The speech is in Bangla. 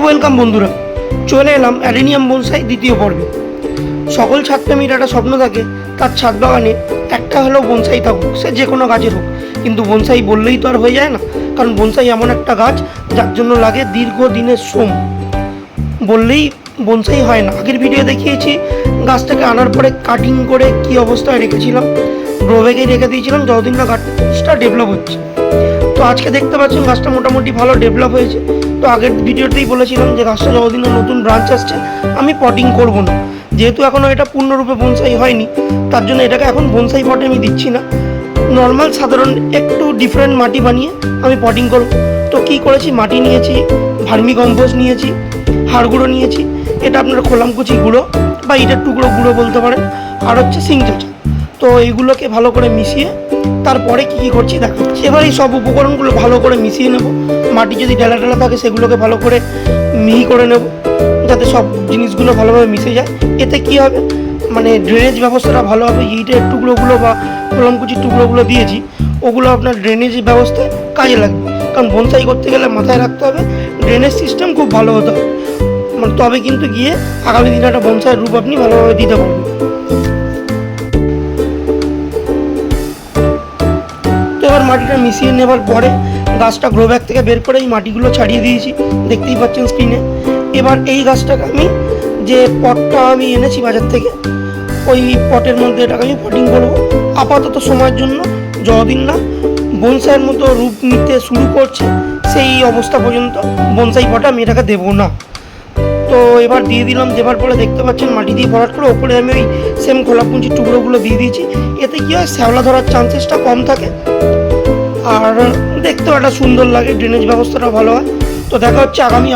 ওয়েলকাম বন্ধুরা, চলে এলাম অ্যাডেনিয়াম বনসাই দ্বিতীয় পর্বে। সকল ছাদপ্রেমীর একটা স্বপ্ন থাকে তার ছাদ বাগানে একটা হলেও বনসাই থাকুক, সে যে কোনো গাছের হোক। কিন্তু বনসাই বললেই তো আর হয়ে যায় না, কারণ বনসাই এমন একটা গাছ যার জন্য লাগে দীর্ঘদিনের শ্রম। বললেই বনসাই হয় না। আগের ভিডিও দেখিয়েছি গাছটাকে আনার পরে কাটিং করে কী অবস্থায় রেখেছিলাম, গ্রো ব্যাগেই রেখে দিয়েছিলাম যতদিন না গাছটা ডেভেলপ হচ্ছে। তো আজকে দেখতে পাচ্ছেন গাছটা মোটামুটি ভালো ডেভেলপ হয়েছে। তো আগের ভিডিওতেই বলেছিলাম যে গাছটা যতদিন নতুন ব্রাঞ্চ আসছে আমি পটিং করব না, যেহেতু এখনও এটা পূর্ণরূপে বনসাই হয়নি, তার জন্য এটাকে এখন বনসাই পটে আমি দিচ্ছি না। নর্মাল সাধারণ একটু ডিফারেন্ট মাটি বানিয়ে আমি পটিং করব। তো কী করেছি, মাটি নিয়েছি, ভার্মি কম্পোস্ট নিয়েছি, হাড় গুঁড়ো নিয়েছি, এটা আপনারা খোলামকুচি গুঁড়ো বা ইটের টুকরো গুঁড়ো বলতে পারেন, আর হচ্ছে সিং চাচা। তো এইগুলোকে ভালো করে মিশিয়ে তারপরে কী করছি দেখাচ্ছি। এবার এই সব উপকরণগুলো ভালো করে মিশিয়ে নেব। মাটি যদি ডেলা ডেলা থাকে সেগুলোকে ভালো করে মিহি করে নেব, যাতে সব জিনিসগুলো ভালোভাবে মিশে যায়। এতে কী হবে, মানে ড্রেনেজ ব্যবস্থাটা ভালো হবে। ইটের টুকরোগুলো বা কলমকুচির টুকরোগুলো দিয়েছি, ওগুলো আপনার ড্রেনেজ ব্যবস্থায় কাজে লাগবে। কারণ বনসাই করতে গেলে মাথায় রাখতে হবে ড্রেনেজ সিস্টেম খুব ভালো হতে হবে, মানে তবে কিন্তু গিয়ে আগামী দিনে একটা বনসাইয়ের রূপ আপনি ভালোভাবে দিতে পারবেন। এবার মাটিটা মিশিয়ে নেবার পরে গাছটা গ্রো ব্যাগ থেকে বের করে এই মাটিগুলো ছাড়িয়ে দিয়েছি, দেখতেই পাচ্ছেন স্ক্রিনে। এবার এই গাছটাকে আমি যে পটটা আমি এনেছি বাজার থেকে, ওই পটের মধ্যে এটাকে আমি পটিং করবো আপাতত সময়ের জন্য, যতদিন না বনসাইয়ের মতো রূপ নিতে শুরু করছে সেই অবস্থা পর্যন্ত বনসাই পটে আমি এটাকে দেবো না। তো এবার দিয়ে দিলাম, দেওয়ার পরে দেখতে পাচ্ছেন মাটি দিয়ে ভরাট করে ওপরে আমি ওই সেম খোলাপুঞ্চির টুকরোগুলো দিয়ে দিয়েছি। এতে কী হয়, শ্যাওলা ধরার চান্সেসটা কম থাকে আর দেখতেও একটা সুন্দর লাগে, ড্রেনেজ ব্যবস্থাটা ভালো হয়। তো দেখা হচ্ছে আগামী